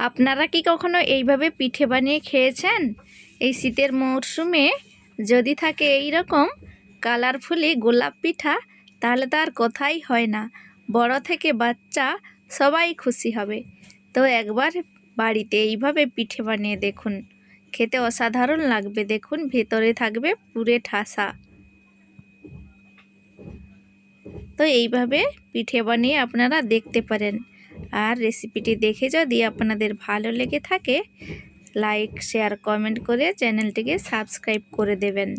আপনারা কি কখনো এইভাবে পিঠে বানিয়ে খেয়েছেন? এই শীতের মরশুমে যদি থাকে এই রকম কালারফুলি গোলাপ পিঠা, তাহলে তো আর কথাই হয় না। বড় থেকে বাচ্চা সবাই খুশি হবে। তো একবার বাড়িতে এইভাবে পিঠে বানিয়ে দেখুন, খেতে অসাধারণ লাগবে। দেখুন, ভেতরে থাকবে পুরে ঠাসা। তো এইভাবে পিঠে বানিয়ে আপনারা দেখতে পারেন। আর রেসিপিটি দেখে যদি আপনাদের ভালো লেগে থাকে, লাইক, শেয়ার, কমেন্ট করে চ্যানেলটিকে সাবস্ক্রাইব করে দেবেন।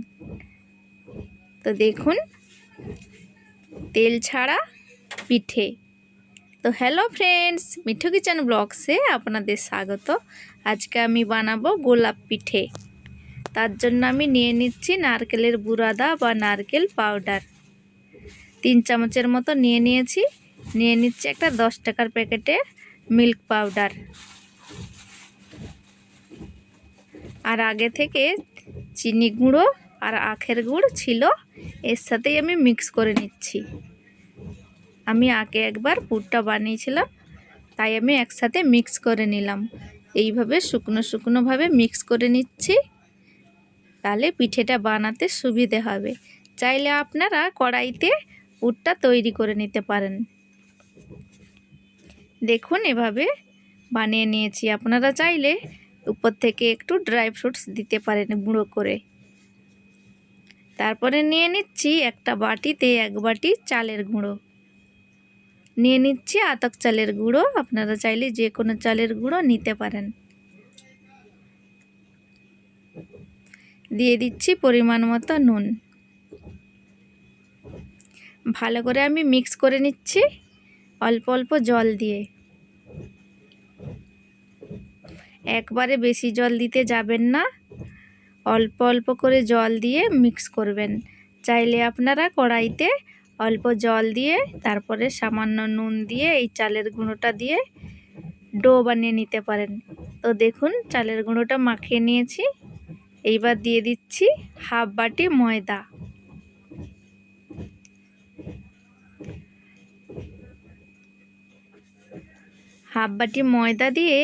তো দেখুন, তেল ছাড়া পিঠে। তো হ্যালো ফ্রেন্ডস, মিঠু কিচেন ব্লগসে আপনাদের স্বাগত। আজকে আমি বানাবো গোলাপ পিঠে। তার জন্য আমি নিয়ে নিচ্ছি নারকেলের বুরাদা বা নারকেল পাউডার। 3 চামচের মতো নিয়ে নিচ্ছি একটা 10 টাকার প্যাকেটের মিল্ক পাউডার। আর আগে থেকে চিনি গুঁড়ো আর আখের গুড় ছিল, এর সাথেই আমি মিক্স করে নিচ্ছি। আমি আগে একবার পুরটা বানিয়েছিলাম, তাই আমি একসাথে মিক্স করে নিলাম। এইভাবে শুকনোভাবে মিক্স করে নিচ্ছি, তাহলে পিঠেটা বানাতে সুবিধে হবে। চাইলে আপনারা কড়াইতে পুরটা তৈরি করে নিতে পারেন। দেখুন, এভাবে বানিয়ে নিয়েছি। আপনারা চাইলে উপর থেকে একটু ড্রাই ফ্রুটস দিতে পারেন গুঁড়ো করে। তারপরে নিয়ে নিচ্ছি একটা বাটিতে 1 বাটি চালের গুঁড়ো। নিয়ে নিচ্ছি আতপ চালের গুঁড়ো, আপনারা চাইলে যে কোনো চালের গুঁড়ো নিতে পারেন। দিয়ে দিচ্ছি পরিমাণ মতো নুন। ভালো করে আমি মিক্স করে নিচ্ছি অল্প অল্প জল দিয়ে। একবারে বেশি জল দিতে যাবেন না, অল্প অল্প করে জল দিয়ে মিক্স করবেন। চাইলে আপনারা কড়াইতে অল্প জল দিয়ে তারপরে সামান্য নুন দিয়ে এই চালের গুঁড়োটা দিয়ে ডো বানিয়ে নিতে পারেন। তো দেখুন, চালের গুঁড়োটা মাখিয়ে নিয়েছি। এইবার দিয়ে দিচ্ছি হাফ বাটি ময়দা। হাফ বাটি ময়দা দিয়ে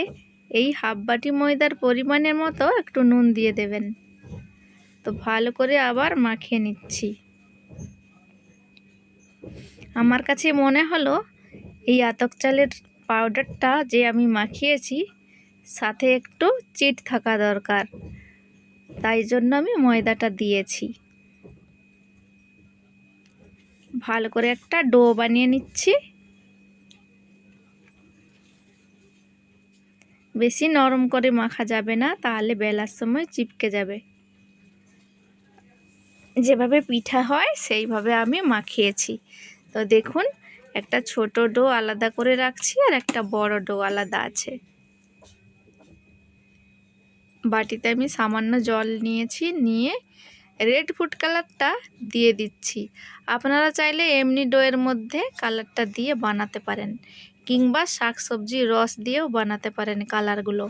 এই হাফ বাটি ময়দার পরিমাণের মতো একটু নুন দিয়ে দেবেন। তো ভালো করে আবার মাখিয়ে নিচ্ছি। আমার কাছে মনে হলো এই আতপ চালের পাউডারটা যে আমি মাখিয়েছি, সাথে একটু চিট থাকা দরকার, তাই জন্য আমি ময়দাটা দিয়েছি। ভালো করে একটা ডো বানিয়ে নিচ্ছি। বেশি নরম করে মাখা যাবে না, তাহলে বেলার সময় চিপকে যাবে। যেভাবে পিঠা হয় সেইভাবে আমি মাখিয়েছি। তো দেখুন, একটা ছোট ডো আলাদা করে রাখছি আর একটা বড় ডো আলাদা আছে। বাটিতে আমি সামান্য জল নিয়েছি, নিয়ে রেড ফুড কালারটা দিয়ে দিচ্ছি। আপনারা চাইলে এমনি ডোয়ের মধ্যে কালারটা দিয়ে বানাতে পারেন, কিংবা শাকসবজির রস দিয়েও বানাতে পারেন কালারগুলো।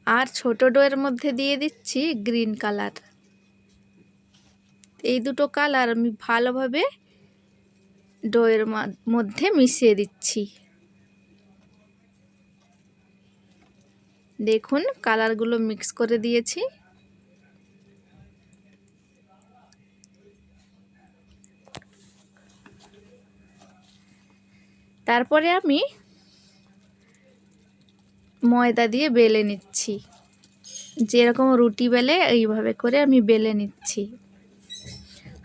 আর ছোট ডোয়ের মধ্যে দিয়ে দিচ্ছি গ্রিন কালার। এই দুটো কালার আমি ভালোভাবে ডোয়ের মধ্যে মিশিয়ে দিচ্ছি। দেখুন, কালারগুলো মিক্স করে দিয়েছি। তারপরে আমি ময়দা দিয়ে বেলে নিচ্ছি। যেরকম রুটি বেলে এইভাবে করে আমি বেলে নিচ্ছি।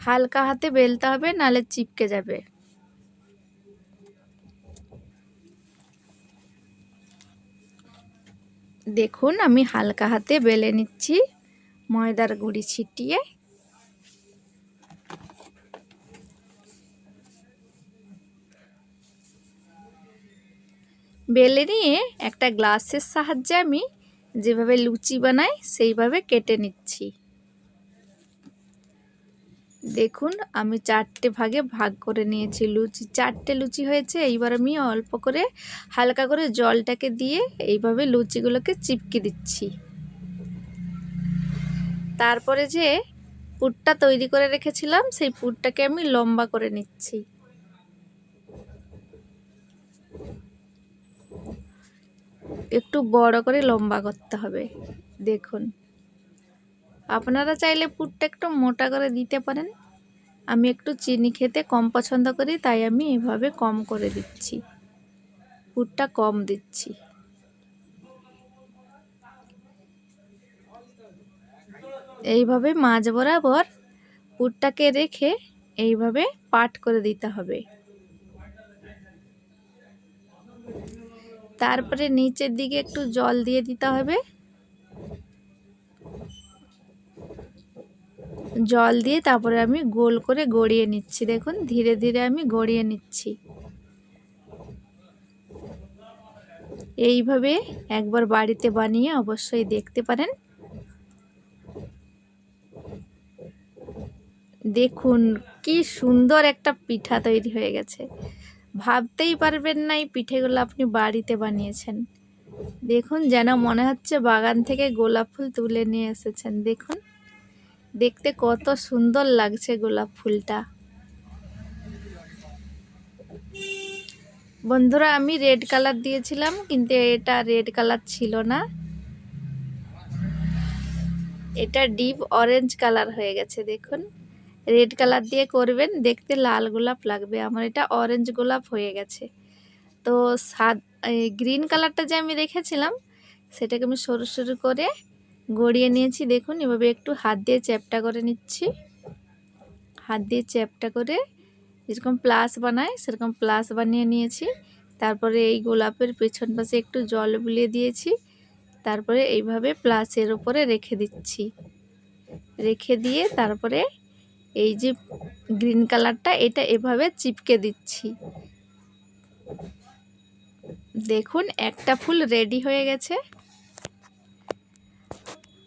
হালকা হাতে বেলতে হবে, নাহলে চিপকে যাবে। দেখুন, আমি হালকা হাতে বেলে নিচ্ছি ময়দার গুঁড়ি ছিটিয়ে। বেলে নিয়ে একটা গ্লাসের সাহায্যে আমি যেভাবে লুচি বানাই সেইভাবে কেটে নিচ্ছি। দেখুন, আমি 4টে ভাগে ভাগ করে নিয়েছি লুচি। 4টে লুচি হয়েছে। এইবার আমি অল্প করে হালকা করে জলটাকে দিয়ে এইভাবে লুচিগুলোকে চিপকে দিচ্ছি। তারপরে যে পুরটা তৈরি করে রেখেছিলাম, সেই পুরটাকে আমি লম্বা করে নিচ্ছি। একটু বড় করে লম্বা করতে হবে। দেখুন, আপনারা চাইলে পুরটা একটু মোটা করে দিতে পারেন। আমি একটু চিনি খেতে কম পছন্দ করি, তাই আমি এভাবে কম করে দিচ্ছি, পুরটা কম দিচ্ছি। এইভাবে মাঝ বরাবর পুরটাকে রেখে এইভাবে পাট করে দিতে হবে। তারপরে নিচের দিকে একটু জল দিয়ে দিতে হবে। জল দিয়ে তারপরে আমি গোল করে গড়িয়ে নিচ্ছি। দেখুন, ধীরে ধীরে আমি গড়িয়ে নিচ্ছি। এইভাবে একবার বাড়িতে বানিয়ে অবশ্যই দেখতে পারেন। দেখুন কি সুন্দর একটা পিঠা তৈরি হয়ে গেছে। ভাবতেই পারবেন না এই পিঠেগুলো আপনি বাড়িতে বানিয়েছেন। দেখুন, যেন মনে হচ্ছে বাগান থেকে গোলাপ ফুল তুলে নিয়ে এসেছেন। দেখুন, দেখতে কত সুন্দর লাগছে গোলাপ ফুলটা। বন্ধুরা, আমি রেড কালার দিয়েছিলাম, কিন্তু এটা রেড কালার ছিল না, এটা ডিপ অরেঞ্জ কালার হয়ে গেছে। দেখুন, রেড কালার দিয়ে করবেন, দেখতে লাল গোলাপ লাগবে। আমার এটা অরেঞ্জ গোলাপ হয়ে গেছে। তো গ্রিন কালারটা যে আমি রেখেছিলাম, সেটাকে আমি সরু সরু করে গড়িয়ে নিয়েছি। দেখুন, এভাবে একটু হাত দিয়ে চ্যাপটা করে নিচ্ছি। হাত দিয়ে চ্যাপটা করে যেরকম প্লাস বানায় সেরকম প্লাস বানিয়ে নিয়েছি। তারপরে এই গোলাপের পেছন পাশে একটু জল বুলিয়ে দিয়েছি। তারপরে এইভাবে প্লাসের উপরে রেখে দিচ্ছি। রেখে দিয়ে তারপরে এই যে গ্রিন কালারটা, এটা এভাবে চিপকে দিচ্ছি। দেখুন, একটা ফুল রেডি হয়ে গেছে।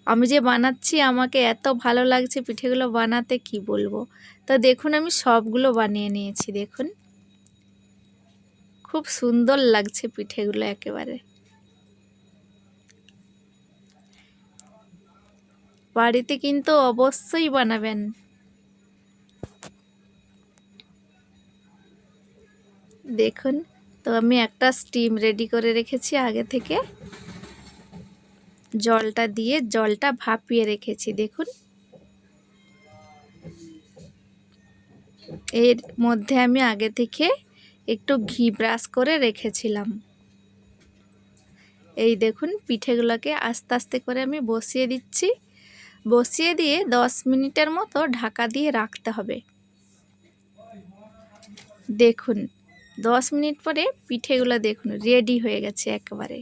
আমি যে বানাচ্ছি, আমাকে এত ভালো লাগছে পিঠেগুলো বানাতে, কি বলবো। তো দেখুন, আমি সবগুলো বানিয়ে নিয়েছি। দেখুন, খুব সুন্দর লাগছে পিঠেগুলো একেবারে। বাড়িতে কিন্তু অবশ্যই বানাবেন। দেখুন, তো আমি একটা স্টিম রেডি করে রেখেছি আগে থেকে, জলটা দিয়ে জলটা ভাপিয়ে রেখেছি। দেখুন, এর মধ্যে আমি আগে থেকে একটু ঘি ব্রাশ করে রেখেছিলাম। এই দেখুন, পিঠেগুলোকে আস্তে আস্তে করে আমি বসিয়ে দিচ্ছি। বসিয়ে দিয়ে 10 মিনিটের মতো ঢাকা দিয়ে রাখতে হবে। দেখুন, 10 মিনিট পরে পিঠেগুলো দেখুন রেডি হয়ে গেছে একেবারে।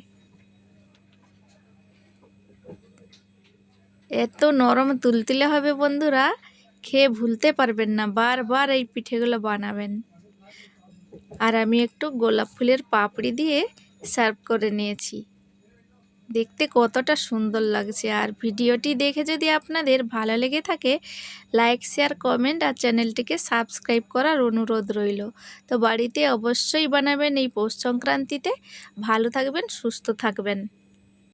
এত নরম তুলতুলে হবে বন্ধুরা, খেয়ে ভুলতে পারবেন না। বারবার এই পিঠেগুলো বানাবেন। আর আমি একটু গোলাপ ফুলের পাপড়ি দিয়ে সার্ভ করে নিয়েছি। দেখতে কতটা সুন্দর লাগছে। আর ভিডিওটি দেখে যদি আপনাদের ভালো লেগে থাকে, লাইক শেয়ার কমেন্ট আর চ্যানেলটিকে সাবস্ক্রাইব করার অনুরোধ রইল। তো বাড়িতে অবশ্যই বানাবেন এই পৌষ সংক্রান্তিতে। ভালো থাকবেন, সুস্থ থাকবেন।